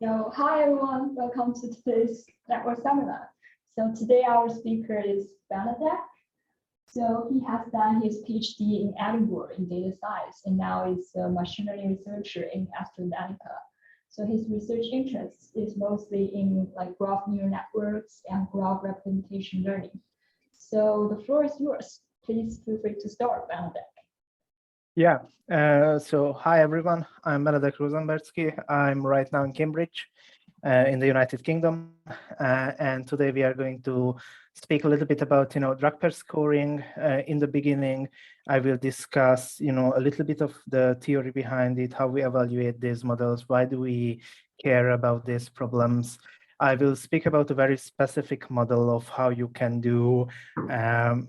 So, hi everyone, welcome to today's network seminar. So today our speaker is Benedek. So he has done his PhD in Edinburgh in data science, and now is a machine learning researcher in AstraZeneca. So his research interest is mostly in graph neural networks and graph representation learning. So the floor is yours. Please feel free to start, Benedek. Yeah, so hi everyone, I'm Benedek Rozemberczki. I'm right now in Cambridge in the United Kingdom. And today we are going to speak a little bit about, drug pair scoring. In the beginning, I will discuss, a little bit of the theory behind it, how we evaluate these models, why do we care about these problems. I will speak about a very specific model of how you can do, drug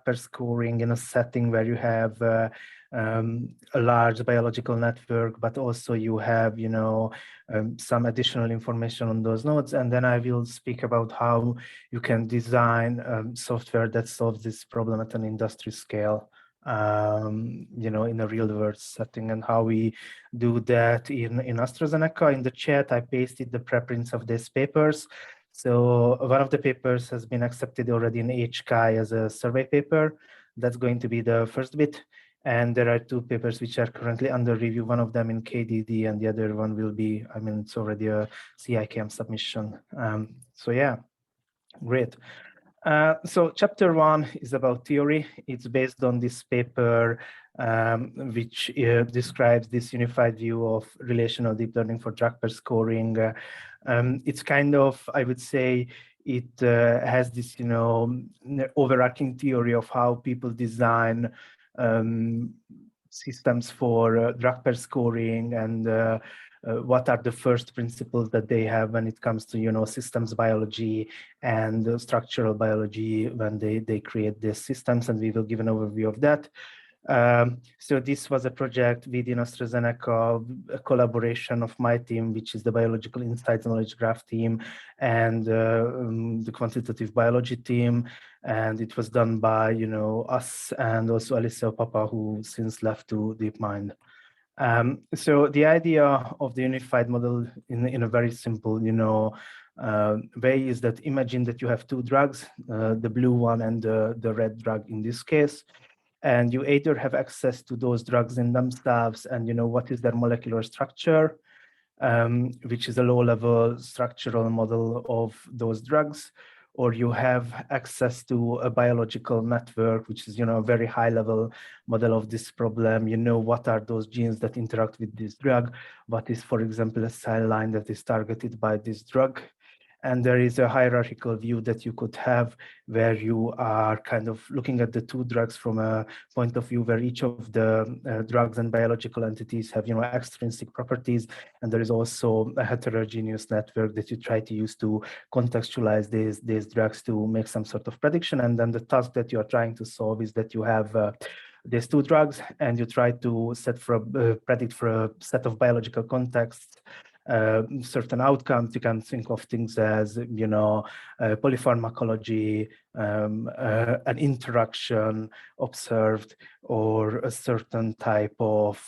pair scoring in a setting where you have a large biological network, but also you have, some additional information on those nodes. And then I will speak about how you can design software that solves this problem at an industry scale. In a real world setting, and how we do that in AstraZeneca. In the chat, I pasted the preprints of these papers. So one of the papers has been accepted already in HCI as a survey paper. That's going to be the first bit. And there are two papers which are currently under review, one of them in KDD and the other one will be, it's already a CIKM submission. So yeah, great. So chapter 1 is about theory. It's based on this paper, which describes this unified view of relational deep learning for drug pair scoring. It's kind of, I would say, it has this, overarching theory of how people design systems for drug pair scoring and what are the first principles that they have when it comes to, systems biology and structural biology when they create these systems, and we will give an overview of that. So this was a project within AstraZeneca, a collaboration of my team, which is the Biological Insights Knowledge Graph team, and the quantitative biology team. And it was done by, us and also Alicia Papa, who since left to DeepMind. So the idea of the unified model in a very simple, way is that imagine that you have two drugs, the blue one and the red drug in this case, and you either have access to those drugs in themselves and what is their molecular structure, which is a low-level structural model of those drugs, or you have access to a biological network, which is, a very high-level model of this problem. What are those genes that interact with this drug? What is, for example, a cell line that is targeted by this drug? And there is a hierarchical view that you could have where you are kind of looking at the two drugs from a point of view where each of the drugs and biological entities have, extrinsic properties. And there is also a heterogeneous network that you try to use to contextualize these drugs to make some sort of prediction. And then the task that you are trying to solve is that you have these two drugs and you try to predict for a set of biological contexts certain outcomes. You can think of things as, polypharmacology, an interaction observed, or a certain type of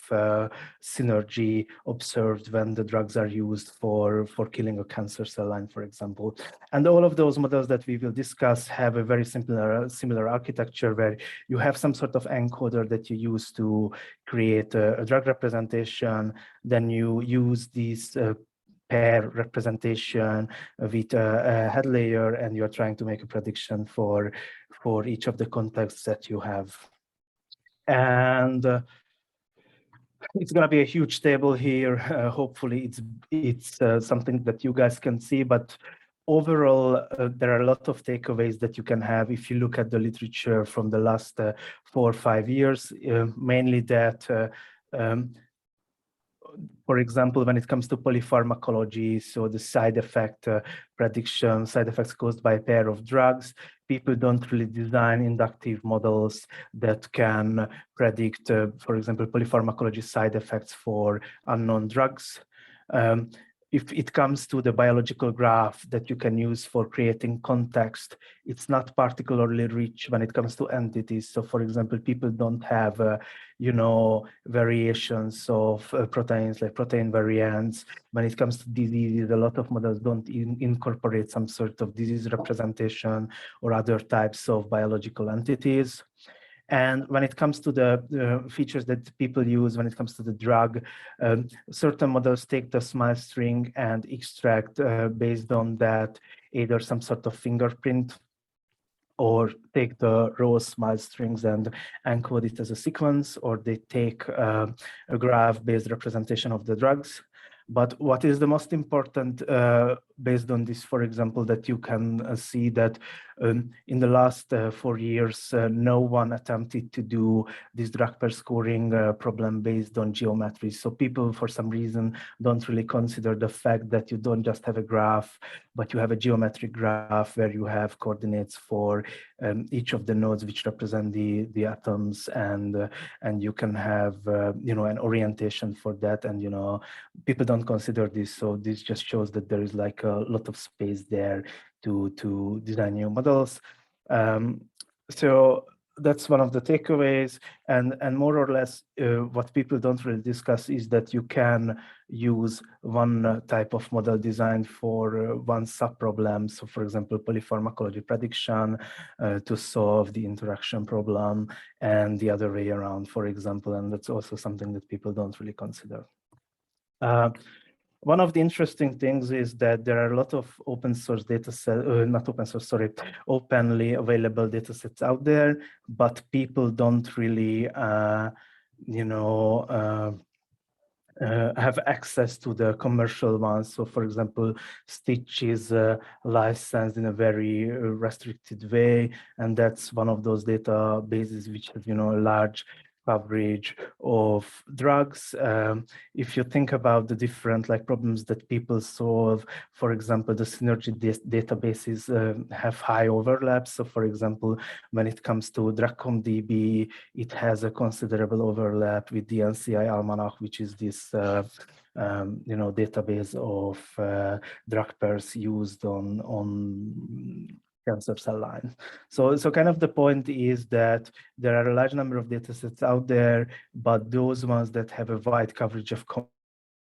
synergy observed when the drugs are used for killing a cancer cell line, for example. And all of those models that we will discuss have a very similar architecture where you have some sort of encoder that you use to create a drug representation. Then you use these pair representation with a head layer, and you're trying to make a prediction for each of the contexts that you have. And it's going to be a huge table here. Hopefully it's something that you guys can see, but overall, there are a lot of takeaways that you can have if you look at the literature from the last 4 or 5 years, mainly that for example, when it comes to polypharmacology, so the side effect prediction, side effects caused by a pair of drugs, people don't really design inductive models that can predict, for example, polypharmacology side effects for unknown drugs. if it comes to the biological graph that you can use for creating context, it's not particularly rich when it comes to entities. So for example, people don't have, variations of proteins, like protein variants. When it comes to diseases, a lot of models don't incorporate some sort of disease representation or other types of biological entities. And when it comes to the features that people use, when it comes to the drug, certain models take the smile string and extract based on that either some sort of fingerprint, or take the raw smile strings and encode it as a sequence, or they take a graph-based representation of the drugs. But what is the most important based on this, for example, that you can see that in the last 4 years, no one attempted to do this drug per scoring problem based on geometry. So people, for some reason, don't really consider the fact that you don't just have a graph, but you have a geometric graph where you have coordinates for each of the nodes which represent the atoms, and you can have an orientation for that, and people don't consider this. So this just shows that there is like a lot of space there to design new models. So that's one of the takeaways, and more or less what people don't really discuss is that you can use one type of model design for one sub-problem. So for example, polypharmacology prediction to solve the interaction problem, and the other way around, for example, and that's also something that people don't really consider. One of the interesting things is that there are a lot of open source data sets, not open source, sorry, openly available data sets out there, but people don't really, have access to the commercial ones. So for example, Stitch is licensed in a very restricted way, and that's one of those databases which has, a large coverage of drugs. If you think about the different problems that people solve, for example, the synergy databases have high overlaps. So for example, when it comes to DRUGCOMDB, it has a considerable overlap with the NCI Almanac, which is this database of drug pairs used on cancer cell lines. So kind of the point is that there are a large number of data sets out there, but those ones that have a wide coverage of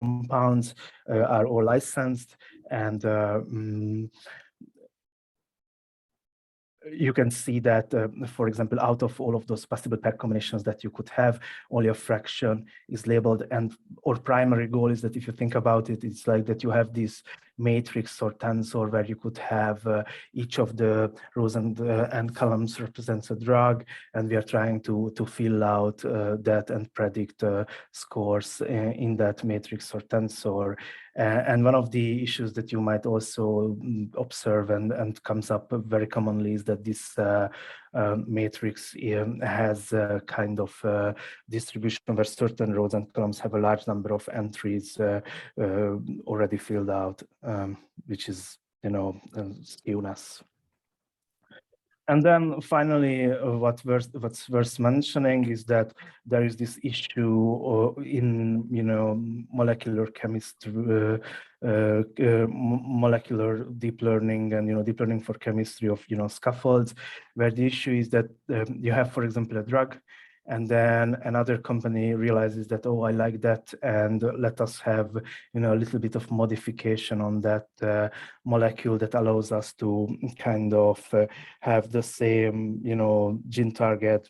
compounds are all licensed, and you can see that, for example, out of all of those possible pair combinations that you could have, only a fraction is labeled. And our primary goal is that if you think about it, it's like that you have this matrix or tensor where you could have each of the rows and columns represents a drug, and we are trying to fill out that and predict scores in that matrix or tensor. And one of the issues that you might also observe and comes up very commonly is that this matrix has a kind of distribution where certain rows and columns have a large number of entries already filled out, which is, skewness. And then finally, what's worth mentioning is that there is this issue in molecular chemistry, molecular deep learning, and deep learning for chemistry of scaffolds, where the issue is that you have, for example, a drug, and then another company realizes that, oh, I like that, and let us have a little bit of modification on that molecule that allows us to kind of have the same gene target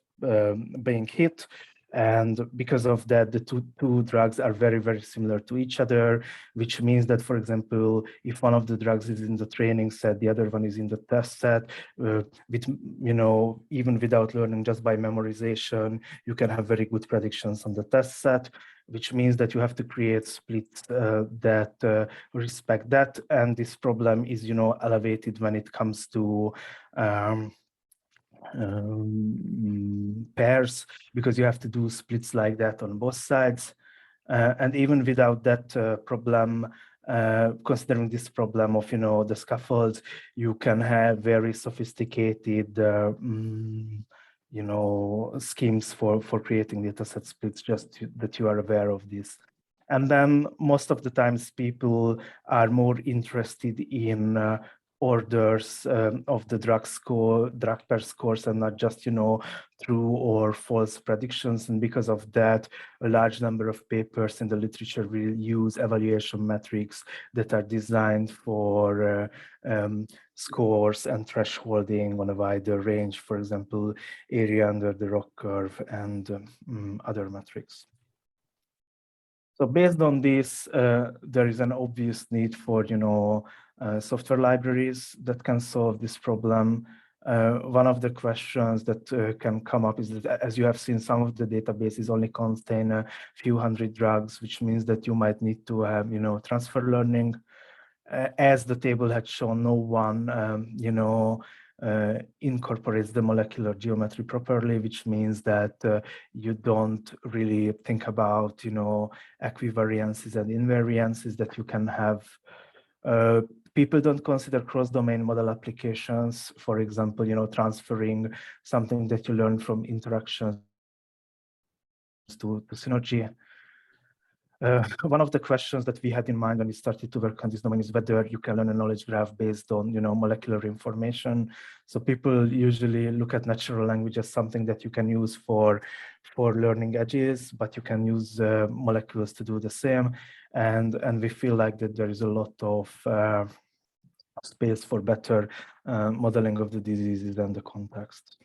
being hit. And because of that, the two drugs are very, very similar to each other, which means that, for example, if one of the drugs is in the training set, the other one is in the test set, with even without learning, just by memorization, you can have very good predictions on the test set, which means that you have to create splits that respect that. And this problem is elevated when it comes to pairs, because you have to do splits like that on both sides. And even without that problem, considering this problem of the scaffolds, you can have very sophisticated schemes for creating dataset splits, just that you are aware of this. And then most of the times people are more interested in orders of the drug pair scores, and not just, true or false predictions. And because of that, a large number of papers in the literature will use evaluation metrics that are designed for scores and thresholding on a wider range, for example, area under the ROC curve and other metrics. So based on this, there is an obvious need for, software libraries that can solve this problem. One of the questions that can come up is that, as you have seen, some of the databases only contain a few hundred drugs, which means that you might need to have, transfer learning. As the table had shown, no one, incorporates the molecular geometry properly, which means that you don't really think about, equivariances and invariances that you can have. People don't consider cross-domain model applications, for example, transferring something that you learn from interactions to synergy. One of the questions that we had in mind when we started to work on this domain is whether you can learn a knowledge graph based on, molecular information. So people usually look at natural language as something that you can use for learning edges, but you can use molecules to do the same. And we feel like that there is a lot of space for better modeling of the diseases and the context.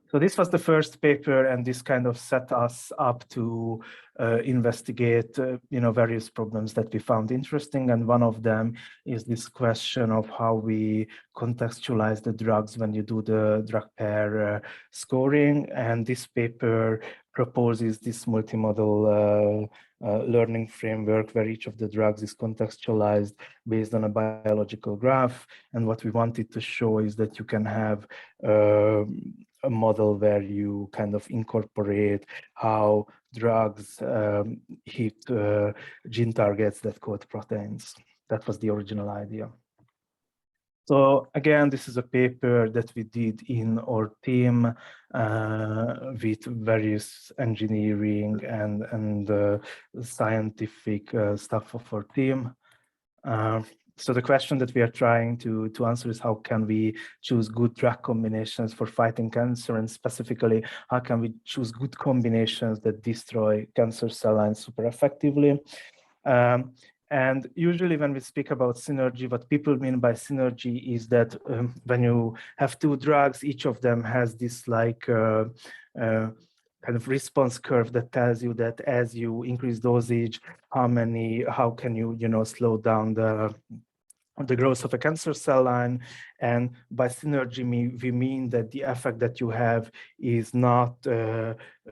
So this was the first paper, and this kind of set us up to investigate, various problems that we found interesting. And one of them is this question of how we contextualize the drugs when you do the drug pair scoring. And this paper proposes this multimodal learning framework where each of the drugs is contextualized based on a biological graph. And what we wanted to show is that you can have a model where you kind of incorporate how drugs hit gene targets that code proteins. That was the original idea. So again, this is a paper that we did in our team with various engineering and scientific staff of our team. So the question that we are trying to answer is how can we choose good drug combinations for fighting cancer, and specifically, how can we choose good combinations that destroy cancer cell lines super effectively? And usually when we speak about synergy, what people mean by synergy is that when you have two drugs, each of them has this like kind of response curve that tells you that as you increase dosage, how can you, slow down the growth of a cancer cell line. And by synergy, we mean that the effect that you have is not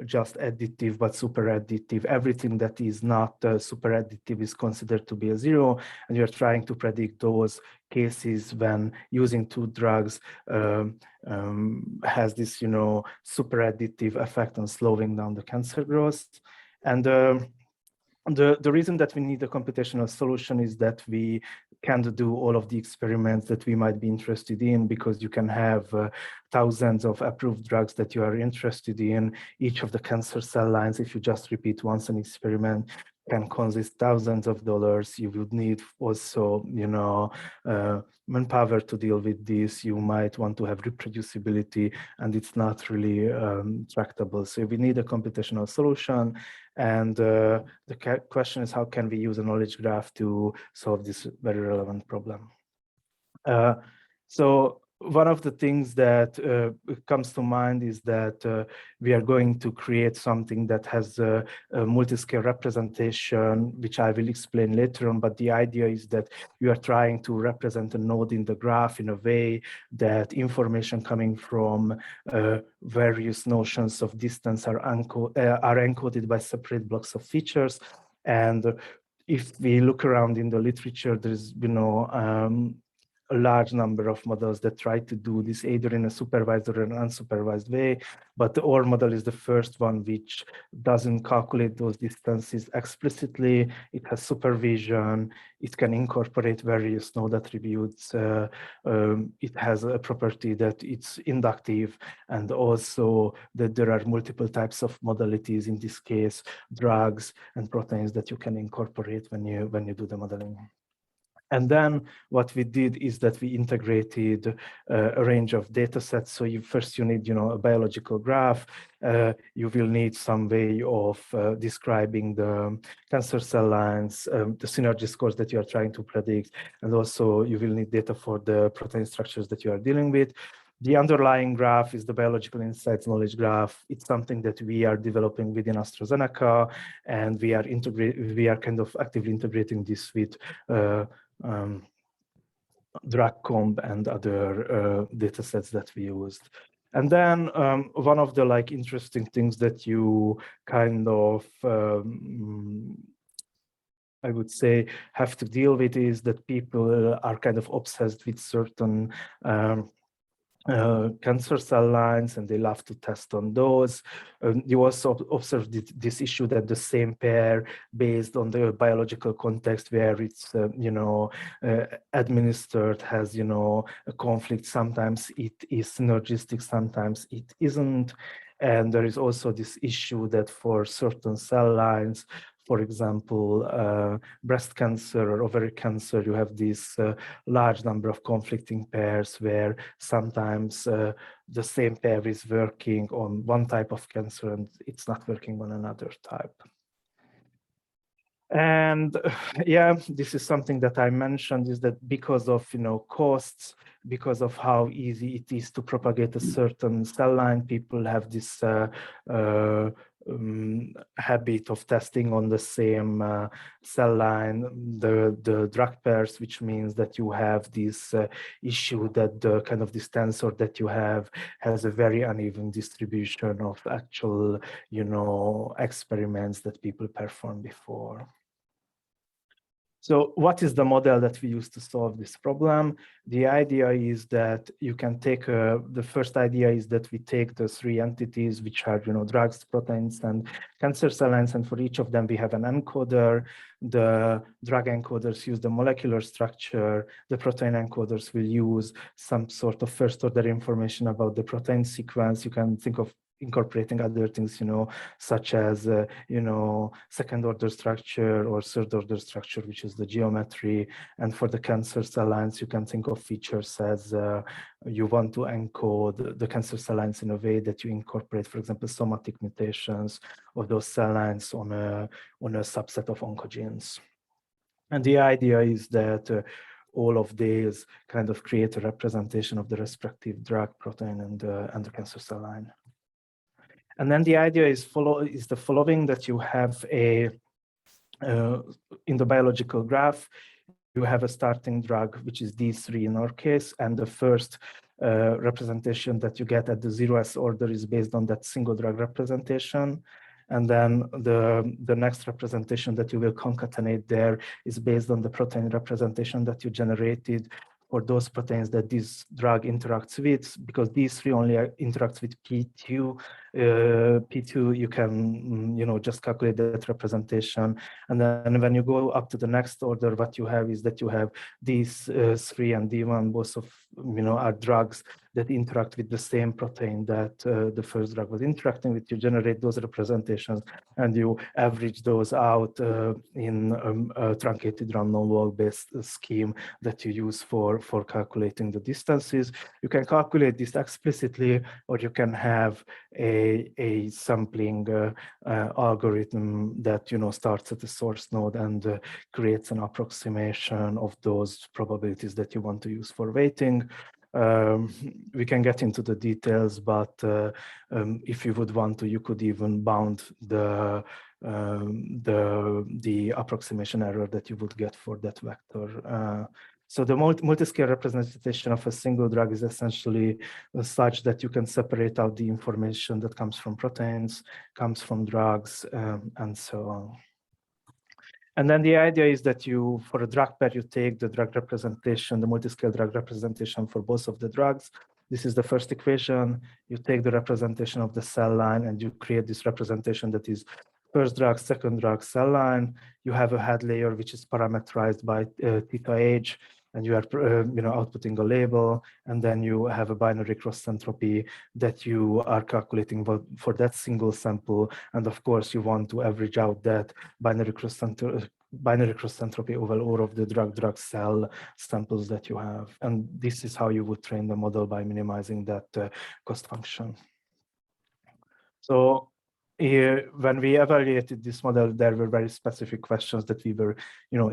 just additive, but super additive. Everything that is not super additive is considered to be a zero. And you're trying to predict those cases when using two drugs has this, super additive effect on slowing down the cancer growth. And the reason that we need a computational solution is that we can't do all of the experiments that we might be interested in, because you can have thousands of approved drugs that you are interested in. Each of the cancer cell lines, if you just repeat once an experiment, can consist thousands of dollars. You would need also, manpower to deal with this. You might want to have reproducibility, and it's not really tractable. So we need a computational solution. And the question is, how can we use a knowledge graph to solve this very relevant problem? So one of the things that comes to mind is that we are going to create something that has a multiscale representation, which I will explain later on. But the idea is that you are trying to represent a node in the graph in a way that information coming from various notions of distance are encoded by separate blocks of features. And if we look around in the literature, there's a large number of models that try to do this either in a supervised or an unsupervised way, but the OR model is the first one which doesn't calculate those distances explicitly. It has supervision. It can incorporate various node attributes. It has a property that it's inductive, and also that there are multiple types of modalities, in this case, drugs and proteins that you can incorporate when you do the modeling. And then what we did is that we integrated a range of data sets. So you need, a biological graph. You will need some way of describing the cancer cell lines, the synergy scores that you are trying to predict. And also you will need data for the protein structures that you are dealing with. The underlying graph is the biological insights knowledge graph. It's something that we are developing within AstraZeneca, and we are kind of actively integrating this with DrugComp and other data sets that we used. And then one of the interesting things that you kind of I would say have to deal with is that people are kind of obsessed with certain cancer cell lines, and they love to test on those. You also observe this issue that the same pair, based on the biological context where it's administered, has a conflict. Sometimes it is synergistic, sometimes it isn't. And there is also this issue that for certain cell lines, for example, breast cancer or ovarian cancer, you have this large number of conflicting pairs where sometimes the same pair is working on one type of cancer and it's not working on another type. And yeah, this is something that I mentioned, is that because of costs, because of how easy it is to propagate a certain cell line, people have this habit of testing on the same cell line, the drug pairs, which means that you have this issue that the kind of this tensor that you have has a very uneven distribution of actual, experiments that people performed before. So what is the model that we use to solve this problem? The idea is that you can take, the first idea is that we take the three entities, which are, drugs, proteins, and cancer cell lines, and for each of them we have an encoder. The drug encoders use the molecular structure. The protein encoders will use some sort of first order information about the protein sequence. You can think of incorporating other things, such as, second order structure or third order structure, which is the geometry. And for the cancer cell lines, you can think of features as you want to encode the cancer cell lines in a way that you incorporate, for example, somatic mutations of those cell lines on a subset of oncogenes. And the idea is that all of these kind of create a representation of the respective drug, protein, and the cancer cell line. And then the idea is the following, that you have in the biological graph, you have a starting drug, which is D3 in our case, and the first representation that you get at the 0s order is based on that single drug representation. And then the next representation that you will concatenate there is based on the protein representation that you generated for those proteins that this drug interacts with, because D3 only interacts with P2. P2, you can, just calculate that representation. And then when you go up to the next order, what you have is that you have these 3 and D1, both of, are drugs that interact with the same protein that the first drug was interacting with. You generate those representations and you average those out in a truncated random walk-based scheme that you use for calculating the distances. You can calculate this explicitly, or you can have a sampling algorithm that starts at the source node and creates an approximation of those probabilities that you want to use for weighting. We can get into the details, but if you would want to, you could even bound the approximation error that you would get for that vector. So the multiscale representation of a single drug is essentially such that you can separate out the information that comes from proteins, comes from drugs, and so on. And then the idea is that you, for a drug pair, you take the drug representation, the multiscale drug representation for both of the drugs. This is the first equation. You take the representation of the cell line and you create this representation that is first drug, second drug, cell line. You have a head layer which is parameterized by theta age, and you are outputting a label, and then you have a binary cross entropy that you are calculating for that single sample. And of course, you want to average out that binary cross entropy over all of the drug cell samples that you have. And this is how you would train the model, by minimizing that cost function. So here, when we evaluated this model, there were very specific questions that we were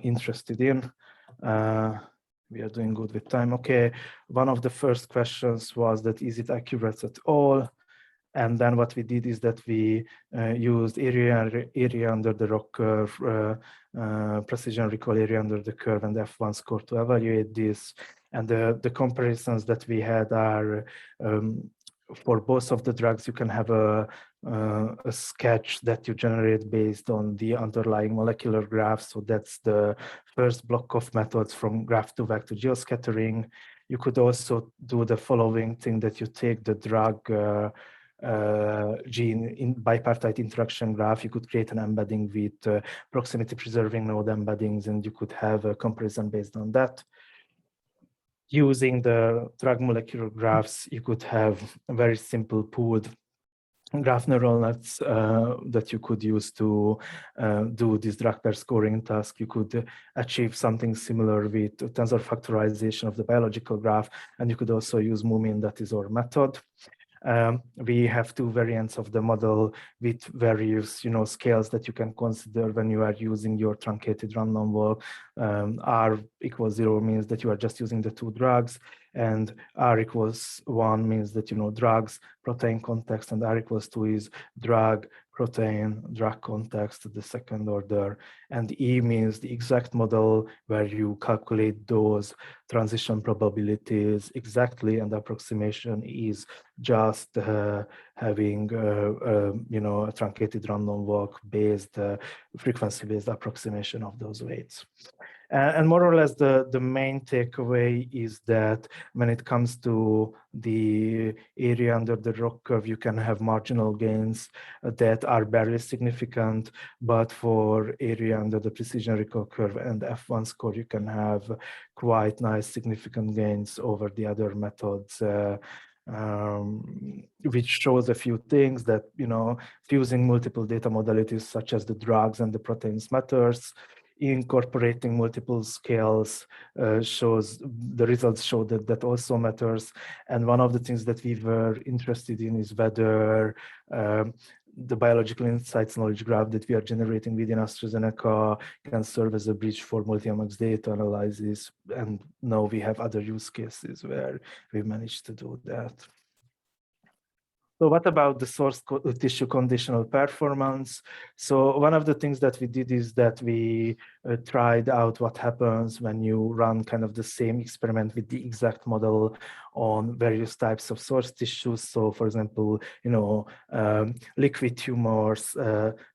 interested in. We are doing good with time. Okay, one of the first questions was that, is it accurate at all? And then what we did is that we used area under the ROC curve, precision recall area under the curve, and F1 score to evaluate this. And the comparisons that we had are for both of the drugs, you can have a sketch that you generate based on the underlying molecular graph. So that's the first block of methods, from graph to vector geoscattering. You could also do the following thing, that you take the drug gene in bipartite interaction graph. You could create an embedding with proximity preserving node embeddings, and you could have a comparison based on that. Using the drug molecular graphs, you could have a very simple pooled graph neural nets that you could use to do this drug pair scoring task. You could achieve something similar with tensor factorization of the biological graph, and you could also use Moomin, that is our method. We have two variants of the model with various scales that you can consider when you are using your truncated random walk. R equals 0 means that you are just using the two drugs, and R equals 1 means that drugs, protein context, and R equals 2 is drug, protein, drug context, the second order. And E means the exact model, where you calculate those transition probabilities exactly, and the approximation is just having a truncated random walk based frequency-based approximation of those weights. And more or less the main takeaway is that when it comes to the area under the ROC curve, you can have marginal gains that are barely significant, but for area under the precision recall curve and F1 score, you can have quite nice significant gains over the other methods. Which shows a few things, that fusing multiple data modalities such as the drugs and the proteins matters. Incorporating multiple scales shows the results show that also matters. And one of the things that we were interested in is whether the biological insights knowledge graph that we are generating within AstraZeneca can serve as a bridge for multi-omics data analysis. And now we have other use cases where we managed to do that. So what about the source tissue conditional performance? So one of the things that we did is that we tried out what happens when you run kind of the same experiment with the exact model on various types of source tissues. So for example, liquid tumors,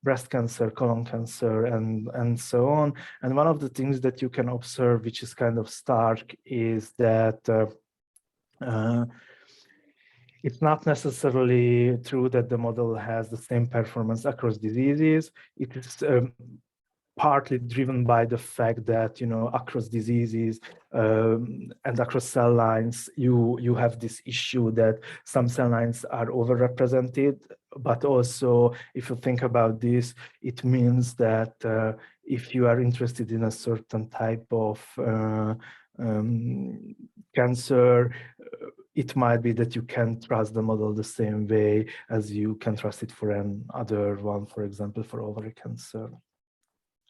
breast cancer, colon cancer, and so on. And one of the things that you can observe, which is kind of stark, is that it's not necessarily true that the model has the same performance across diseases. It is partly driven by the fact that across diseases and across cell lines, you have this issue that some cell lines are overrepresented. But also, if you think about this, it means that if you are interested in a certain type of cancer, it might be that you can trust the model the same way as you can trust it for another one, for example, for ovary cancer.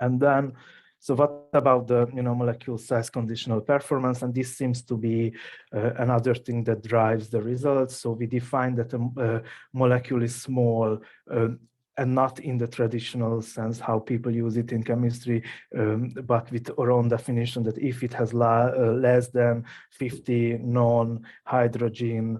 And then, so what about the molecule size conditional performance? And this seems to be another thing that drives the results. So we define that a molecule is small and not in the traditional sense how people use it in chemistry, but with our own definition that if it has less than 50 non-hydrogen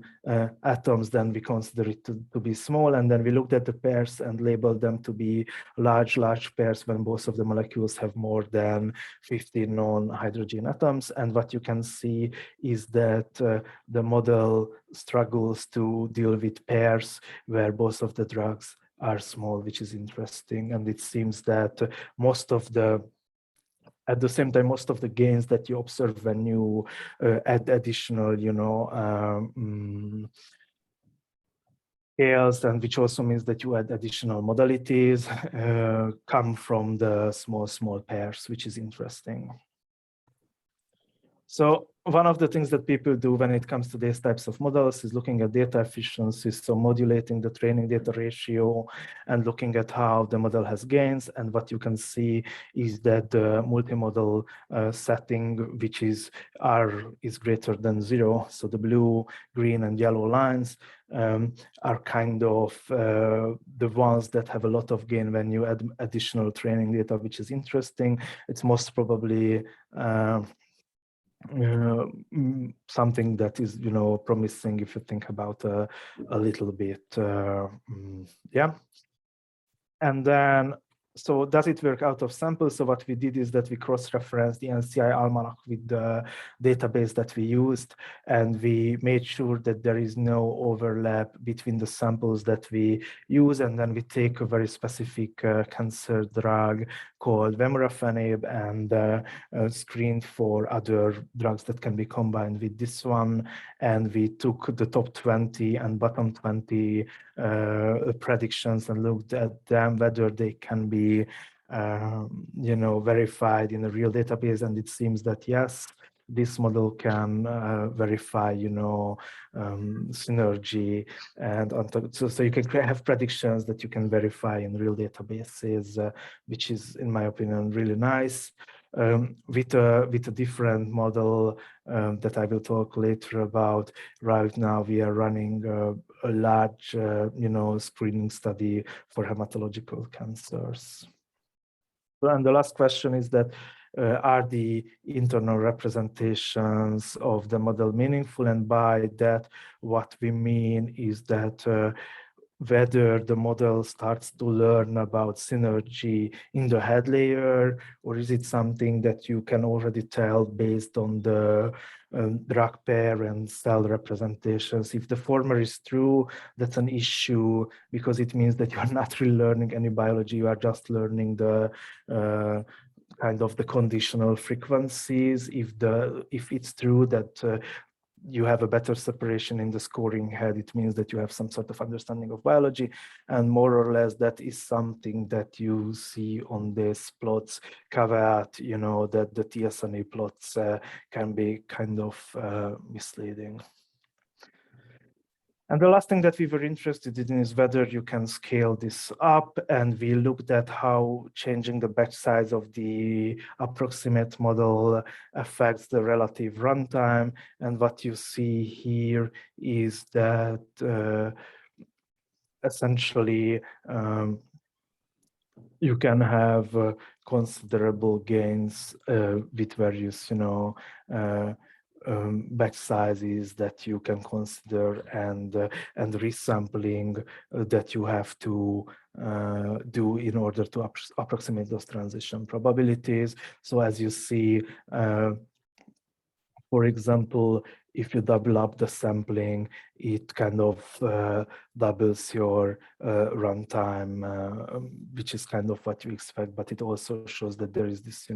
atoms, then we consider it to be small. And then we looked at the pairs and labeled them to be large pairs when both of the molecules have more than 50 non-hydrogen atoms. And what you can see is that the model struggles to deal with pairs where both of the drugs are small, which is interesting. And it seems that at the same time, most of the gains that you observe when you add additional, scales, and which also means that you add additional modalities, come from the small pairs, which is interesting. So one of the things that people do when it comes to these types of models is looking at data efficiency, so modulating the training data ratio and looking at how the model has gains. And what you can see is that the multimodal setting, which is R is greater than 0, so the blue, green, and yellow lines are kind of the ones that have a lot of gain when you add additional training data, which is interesting. It's most probably something that is, promising if you think about a little bit. Yeah. And then, so does it work out of samples? So what we did is that we cross-referenced the NCI Almanac with the database that we used, and we made sure that there is no overlap between the samples that we use. And then we take a very specific cancer drug called vemurafenib and screened for other drugs that can be combined with this one. And we took the top 20 and bottom 20 predictions and looked at them, whether they can be verified in a real database. And it seems that yes, this model can verify, synergy, and on top, so you can have predictions that you can verify in real databases, which is, in my opinion, really nice. With a different model that I will talk later about. Right now, we are running a large, screening study for hematological cancers. And the last question is that, are the internal representations of the model meaningful? And by that, what we mean is that whether the model starts to learn about synergy in the head layer, or is it something that you can already tell based on the drug pair and cell representations? If the former is true, that's an issue, because it means that you are not really learning any biology, you are just learning the kind of the conditional frequencies. If it's true that you have a better separation in the scoring head, it means that you have some sort of understanding of biology, and more or less that is something that you see on these plots, caveat, that the TSNA plots can be kind of misleading. And the last thing that we were interested in is whether you can scale this up, and we looked at how changing the batch size of the approximate model affects the relative runtime. And what you see here is that essentially you can have considerable gains with various, batch sizes that you can consider, and resampling that you have to do in order to approximate those transition probabilities. So as you see, for example, if you double up the sampling, it kind of doubles your runtime, which is kind of what you expect, but it also shows that there is this,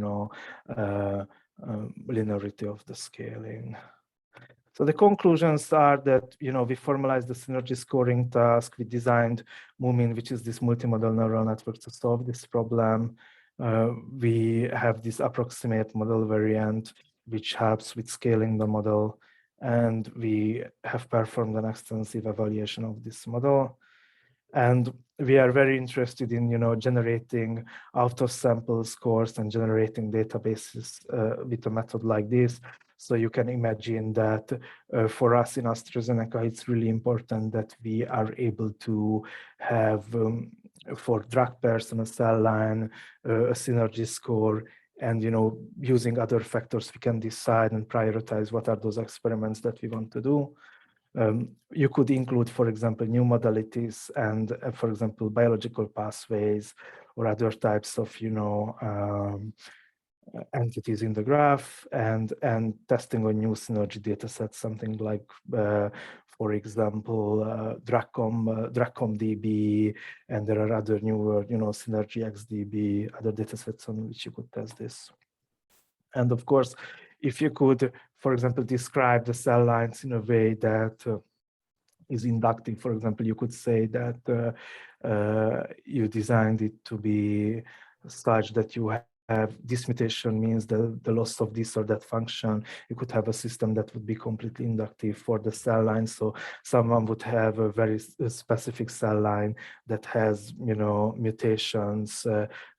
linearity of the scaling. So the conclusions are that, we formalized the synergy scoring task. We designed MUMIN, which is this multimodal neural network, to solve this problem. We have this approximate model variant, which helps with scaling the model. And we have performed an extensive evaluation of this model. And we are very interested in, generating out-of-sample scores and generating databases with a method like this. So you can imagine that for us in AstraZeneca, it's really important that we are able to have for drug pairs on a cell line, a synergy score, and using other factors, we can decide and prioritize what are those experiments that we want to do. You could include, for example, new modalities and, for example, biological pathways or other types of, entities in the graph, and testing on new synergy data sets, something like, for example, DRACOM DB, and there are other newer, Synergy XDB, other data sets on which you could test this. And of course, if you could, for example, describe the cell lines in a way that is inductive, for example, you could say that you designed it to be such that you have this mutation means the loss of this or that function. You could have a system that would be completely inductive for the cell line. So someone would have a very specific cell line that has, mutations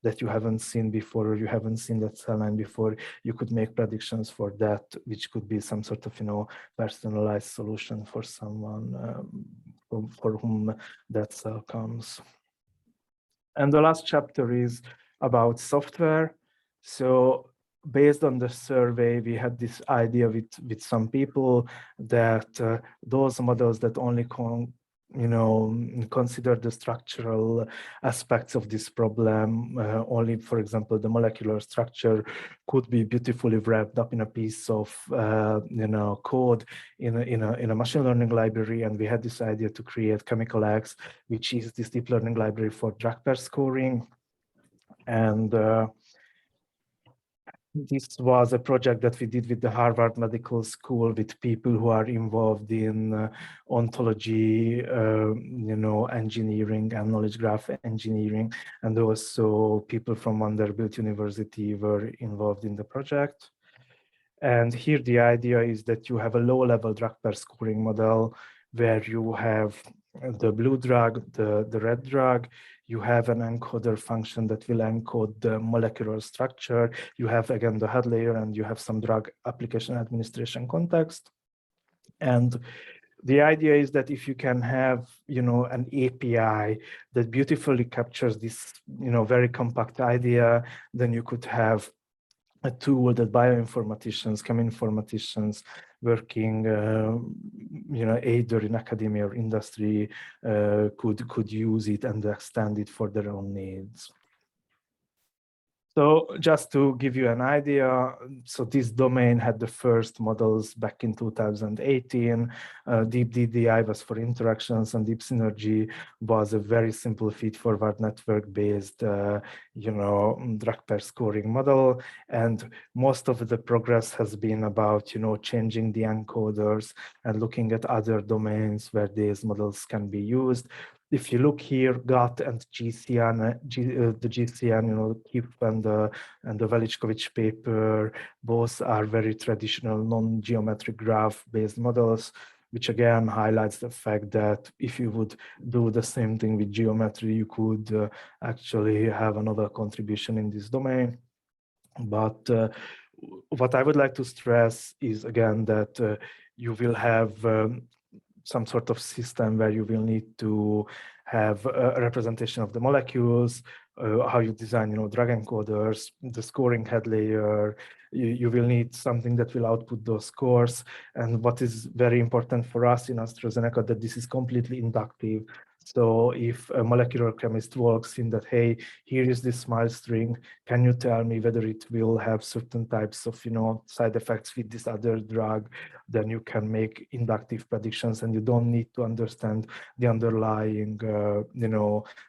that you haven't seen before, or you haven't seen that cell line before. You could make predictions for that, which could be some sort of, personalized solution for someone for whom that cell comes. And the last chapter is about software. So based on the survey, we had this idea with some people that those models that only consider the structural aspects of this problem, only, for example, the molecular structure, could be beautifully wrapped up in a piece of code in a machine learning library. And we had this idea to create Chemical X, which is this deep learning library for drug pair scoring. And this was a project that we did with the Harvard Medical School, with people who are involved in ontology, engineering and knowledge graph engineering, and also people from Vanderbilt University were involved in the project. And here the idea is that you have a low-level drug pair scoring model where you have the blue drug, the red drug. You have an encoder function that will encode the molecular structure. You have, again, the head layer, and you have some drug application administration context. And the idea is that if you can have, an API that beautifully captures this, very compact idea, then you could have a tool that bioinformaticians, cheminformaticians working, either in academia or industry could use it and extend it for their own needs. So just to give you an idea, so this domain had the first models back in 2018. Deep DDI was for interactions, and Deep Synergy was a very simple feed-forward network-based, drug pair scoring model. And most of the progress has been about, changing the encoders and looking at other domains where these models can be used. If you look here, GATT and GCN, the GCN, KIP and the Velichkovich paper, both are very traditional non-geometric graph-based models, which again highlights the fact that if you would do the same thing with geometry, you could actually have another contribution in this domain. But what I would like to stress is, again, that you will have some sort of system where you will need to have a representation of the molecules, how you design, drug encoders, the scoring head layer. You will need something that will output those scores. And what is very important for us in AstraZeneca, that this is completely inductive. So if a molecular chemist walks in that, hey, here is this smile string, can you tell me whether it will have certain types of, side effects with this other drug? Then you can make inductive predictions, and you don't need to understand the underlying,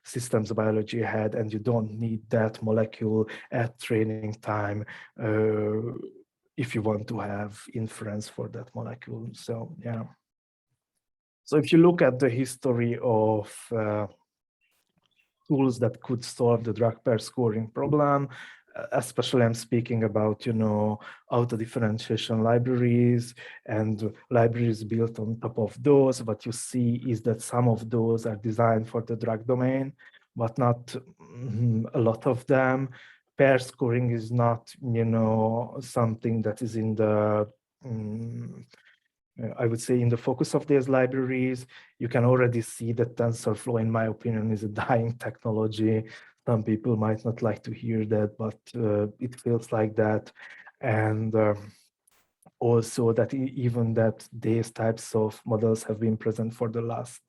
systems biology ahead, and you don't need that molecule at training time if you want to have inference for that molecule. So, yeah. So if you look at the history of tools that could solve the drug pair scoring problem, especially I'm speaking about, auto differentiation libraries and libraries built on top of those. What you see is that some of those are designed for the drug domain, but not a lot of them. Pair scoring is not, something that is in the I would say, in the focus of these libraries. You can already see that TensorFlow, in my opinion, is a dying technology. Some people might not like to hear that, but it feels like that. And also that even that these types of models have been present for the last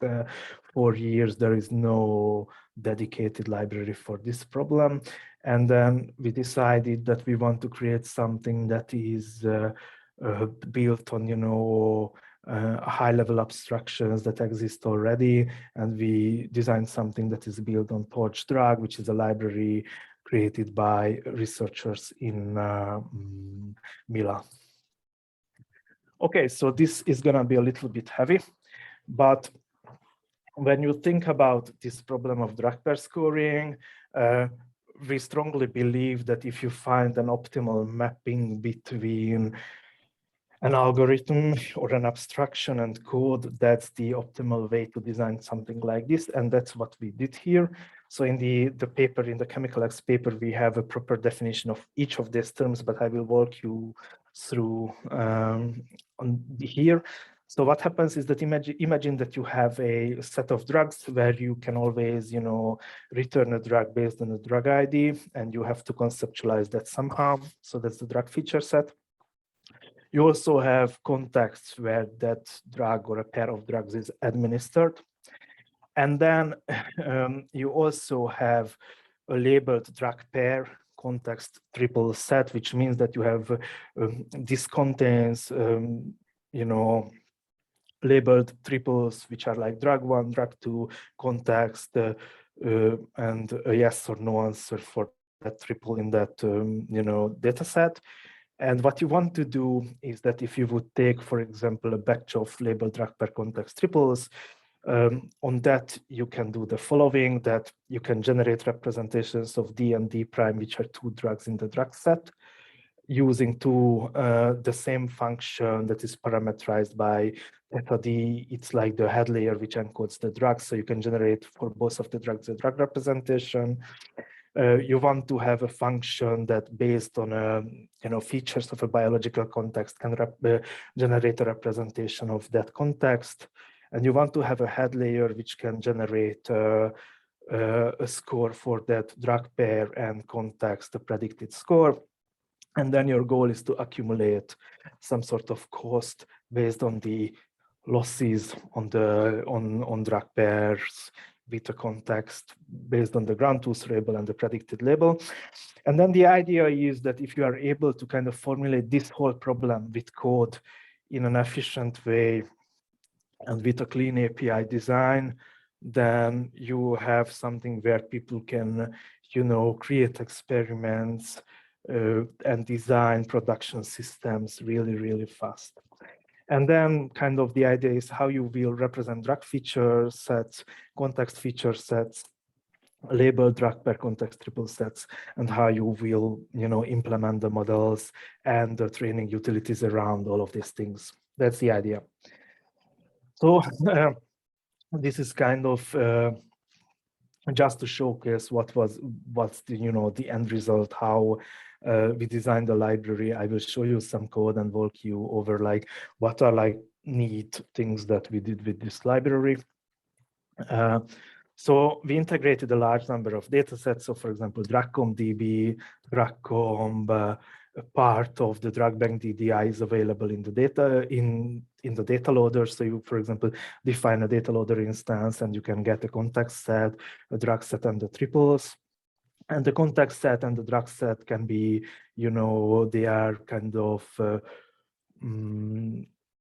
4 years, there is no dedicated library for this problem. And then we decided that we want to create something that is built on, you know, high-level abstractions that exist already, and we designed something that is built on TorchDrug, which is a library created by researchers in Milan. Okay, so this is gonna be a little bit heavy, but when you think about this problem of drug pair scoring, we strongly believe that if you find an optimal mapping between an algorithm or an abstraction and code, that's the optimal way to design something like this, and that's what we did here. So in the paper, in the Chemical X paper, we have a proper definition of each of these terms, but I will walk you through here. So what happens is that imagine that you have a set of drugs where you can always, you know, return a drug based on a drug ID, and you have to conceptualize that somehow. So that's the drug feature set. You also have contexts where that drug or a pair of drugs is administered. And then you also have a labeled drug pair context triple set, which means that you have this contains, you know, labeled triples, which are like drug 1, drug 2, context, and a yes or no answer for that triple in that, you know, data set. And what you want to do is that if you would take, for example, a batch of labeled drug pair context triples, on that you can do the following, that you can generate representations of D and D prime, which are 2 drugs in the drug set, using the same function that is parameterized by theta D. It's like the head layer which encodes the drugs, so you can generate for both of the drugs a drug representation. You want to have a function that, based on you know, features of a biological context, can generate a representation of that context. And you want to have a head layer which can generate a score for that drug pair and context, the predicted score. And then your goal is to accumulate some sort of cost based on the losses on drug pairs with a context based on the ground truth label and the predicted label. And then the idea is that if you are able to kind of formulate this whole problem with code in an efficient way and with a clean API design, then you have something where people can, you know, create experiments and design production systems really, really fast. And then kind of the idea is how you will represent drug feature sets, context feature sets, label drug pair context triple sets, and how you will, you know, implement the models and the training utilities around all of these things. That's the idea. So this is kind of just to showcase what's the, you know, the end result, how we designed the library. I will show you some code and walk you over like what are like neat things that we did with this library. So we integrated a large number of data sets. So for example, DrugCombDB, DrugComb, a part of the drug bank DDI is available in the data in the data loader. So you, for example, define a data loader instance and you can get a context set, a drug set, and the triples. And the context set and the drug set can be, you know, they are kind of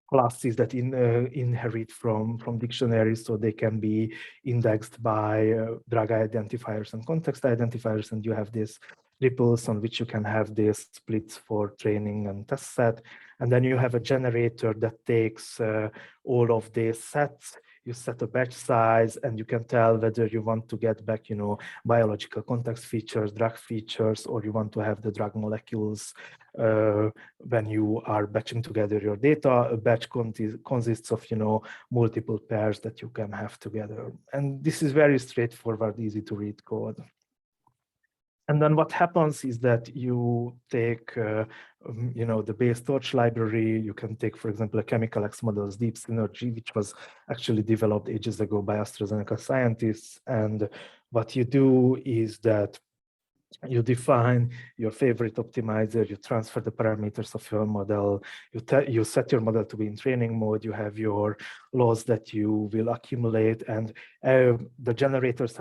classes that inherit from dictionaries, so they can be indexed by drug identifiers and context identifiers, and you have these triples on which you can have these splits for training and test set. And then you have a generator that takes all of these sets. You set a batch size, and you can tell whether you want to get back, you know, biological context features, drug features, or you want to have the drug molecules when you are batching together your data. A batch consists of, you know, multiple pairs that you can have together. And this is very straightforward, easy to read code. And then what happens is that you take, the base torch library. You can take, for example, a chemical X models deep synergy, which was actually developed ages ago by AstraZeneca scientists. And what you do is that you define your favorite optimizer, you transfer the parameters of your model, you set your model to be in training mode, you have your laws that you will accumulate, and the generators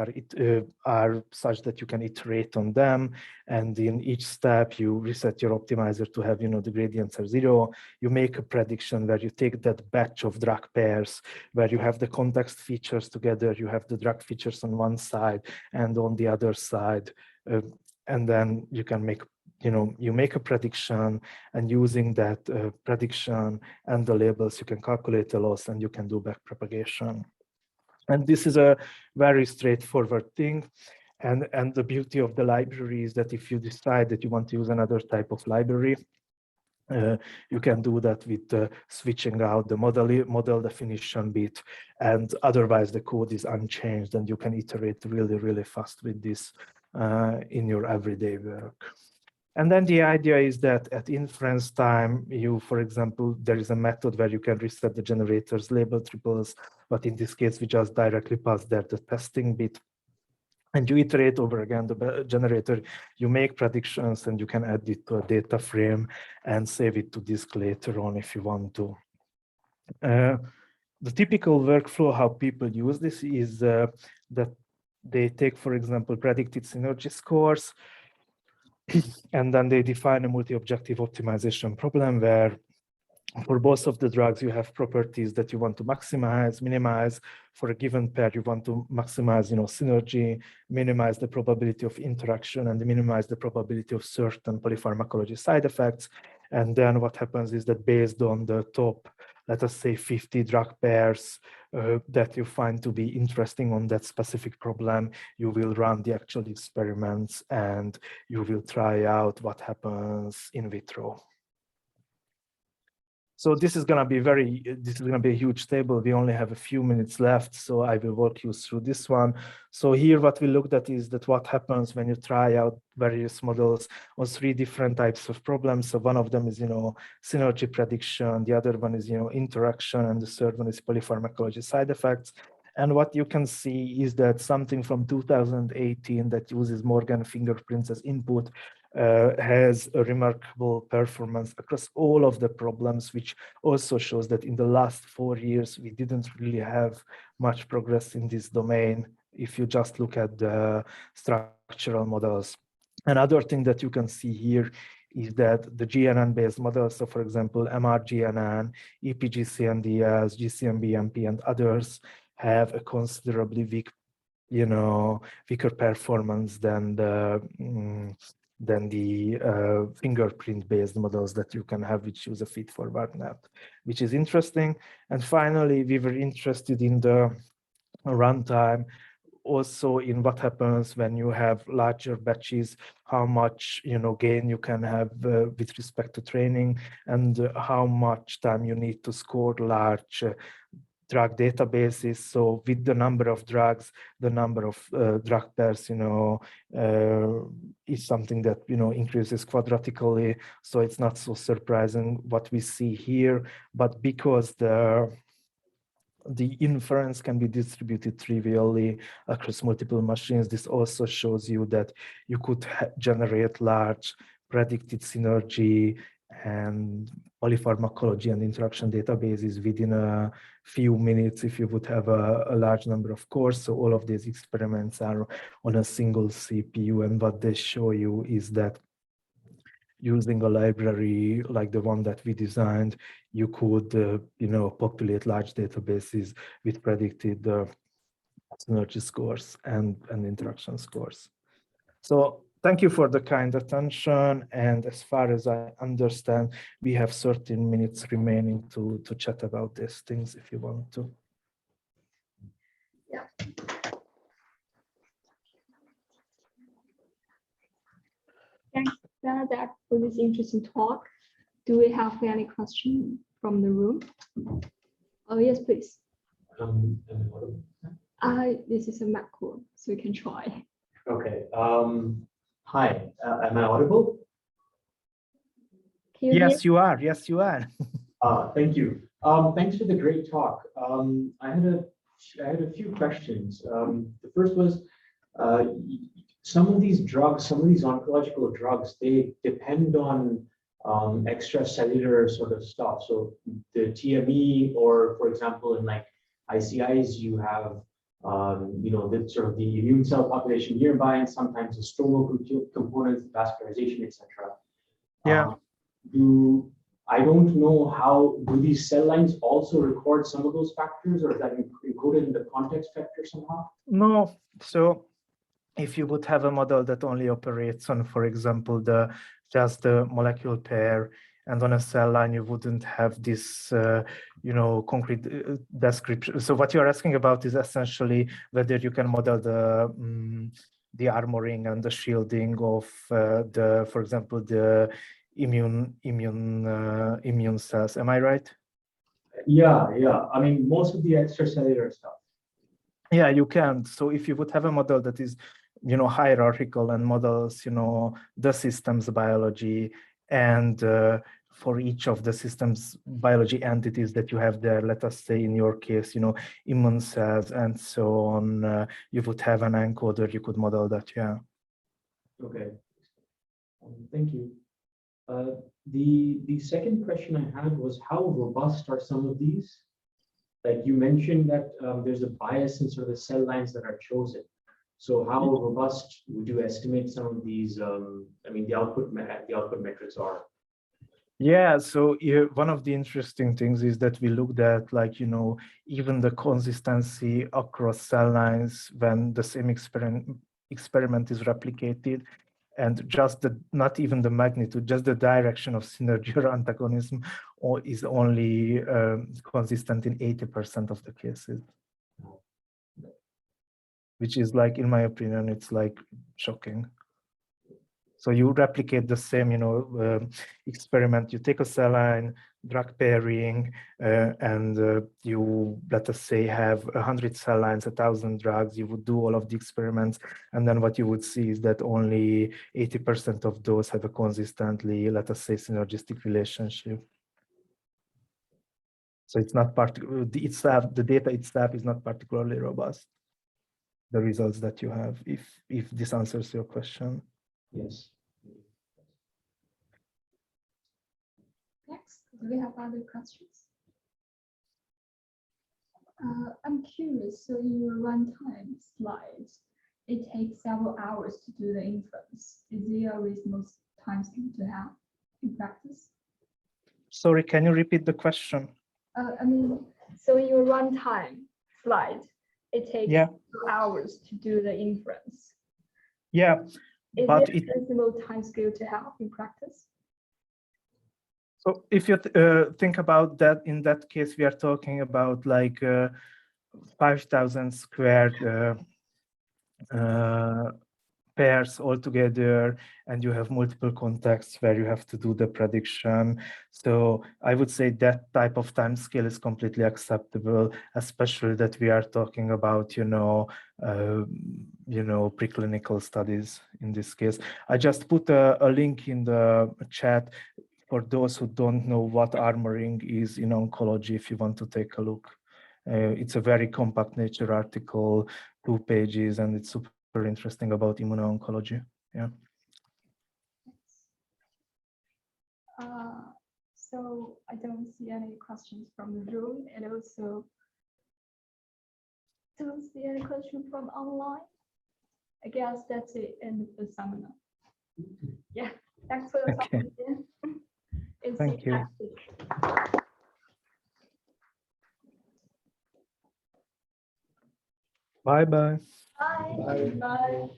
are such that you can iterate on them, and in each step you reset your optimizer to have the gradients are 0. You make a prediction where you take that batch of drug pairs where you have the context features together, you have the drug features on one side and on the other side, and then you can make, you make a prediction, and using that prediction and the labels, you can calculate the loss and you can do backpropagation. And this is a very straightforward thing. And the beauty of the library is that if you decide that you want to use another type of library, you can do that with switching out the model definition bit, and otherwise the code is unchanged, and you can iterate really, really fast with this in your everyday work. And then the idea is that at inference time, for example, there is a method where you can reset the generators label triples, but in this case, we just directly pass there the testing bit. And you iterate over again the generator, you make predictions, and you can add it to a data frame and save it to disk later on if you want to. The typical workflow, how people use this is that they take, for example, predicted synergy scores, and then they define a multi-objective optimization problem where for both of the drugs, you have properties that you want to maximize, minimize. For a given pair, you want to maximize, synergy, minimize the probability of interaction, and minimize the probability of certain polypharmacology side effects. And then what happens is that based on the top, let us say 50 drug pairs that you find to be interesting on that specific problem, you will run the actual experiments and you will try out what happens in vitro. So this is going to be a huge table. We only have a few minutes left, so I will walk you through this one. So here what we looked at is that what happens when you try out various models on 3 different types of problems. So one of them is, synergy prediction. The other one is, interaction. And the third one is polypharmacology side effects. And what you can see is that something from 2018 that uses Morgan fingerprints as input has a remarkable performance across all of the problems, which also shows that in the last 4 years, we didn't really have much progress in this domain if you just look at the structural models. Another thing that you can see here is that the GNN-based models, so for example, MRGNN, EPGCNDS, GCMBMP, and others have a considerably weaker performance than the fingerprint-based models that you can have, which use a feed-forward net, which is interesting. And finally, we were interested in the runtime, also in what happens when you have larger batches, how much gain you can have with respect to training, and how much time you need to score large drug databases. So with the number of drugs, the number of drug pairs, is something that increases quadratically. So it's not so surprising what we see here, but because the inference can be distributed trivially across multiple machines, this also shows you that you could generate large predicted synergy and polypharmacology and interaction databases within a few minutes if you would have a large number of cores. So all of these experiments are on a single CPU, and what they show you is that using a library like the one that we designed, you could populate large databases with predicted synergy scores and interaction scores. So thank you for the kind attention. And as far as I understand, we have 13 minutes remaining to chat about these things if you want to. Yeah. Thanks, Benedek, for this interesting talk. Do we have any questions from the room? Oh, yes, please. This is a macro, so you can try. Okay. Hi, am I audible? Can you hear? Yes, you are. Yes, you are. Thank you. Thanks for the great talk. I had a few questions. The first was some of these drugs, some of these oncological drugs, they depend on extracellular sort of stuff. So the TME, or for example, in like ICIs, you have the sort of the immune cell population nearby, and sometimes the stromal components, vascularization, etc. Yeah. I don't know how, do these cell lines also record some of those factors, or is that encoded in the context vector somehow? No. So if you would have a model that only operates on, for example, just the molecule pair, and on a cell line, you wouldn't have this, concrete description. So what you're asking about is essentially whether you can model the armoring and the shielding of for example, the immune cells. Am I right? Yeah. I mean, most of the extracellular stuff. Yeah, you can. So if you would have a model that is, hierarchical and models, the systems biology, and for each of the systems biology entities that you have there, let us say in your case, immune cells and so on, you would have an encoder, you could model that, yeah. Okay. Thank you. The second question I had was, how robust are some of these? Like you mentioned that there's a bias in sort of the cell lines that are chosen. So how robust would you estimate some of these? I mean, the output metrics are. Yeah, so one of the interesting things is that we looked at, like, even the consistency across cell lines when the same experiment is replicated, and just not even the magnitude, just the direction of synergy or antagonism is only consistent in 80% of the cases. Which is, like, in my opinion, it's like shocking. So you replicate the same, experiment. You take a cell line, drug pairing, and you, let us say, have 100 cell lines, 1,000 drugs. You would do all of the experiments, and then what you would see is that only 80% of those have a consistently, let us say, synergistic relationship. So it's not particular. The data itself is not particularly robust. The results that you have, if this answers your question. Yes. Next, do we have other questions? I'm curious, so in your runtime slides, it takes several hours to do the inference. Is there a reasonable time scale to have in practice? Sorry, can you repeat the question? I mean, so in your runtime slide, it takes 2 hours to do the inference. Yeah, Is but there a reasonable time scale to have in practice? So if you think about that, in that case, we are talking about like 5,000 squared pairs altogether, and you have multiple contexts where you have to do the prediction. So I would say that type of time scale is completely acceptable, especially that we are talking about, preclinical studies in this case. I just put a link in the chat for those who don't know what armoring is in oncology, if you want to take a look. It's a very compact Nature article, 2 pages, and it's super interesting about immuno-oncology. Yeah. So I don't see any questions from the room, and also don't see any question from online. I guess that's the end of the seminar. Yeah, thanks for the Okay. time. Thank you. Bye-bye. Bye. Bye.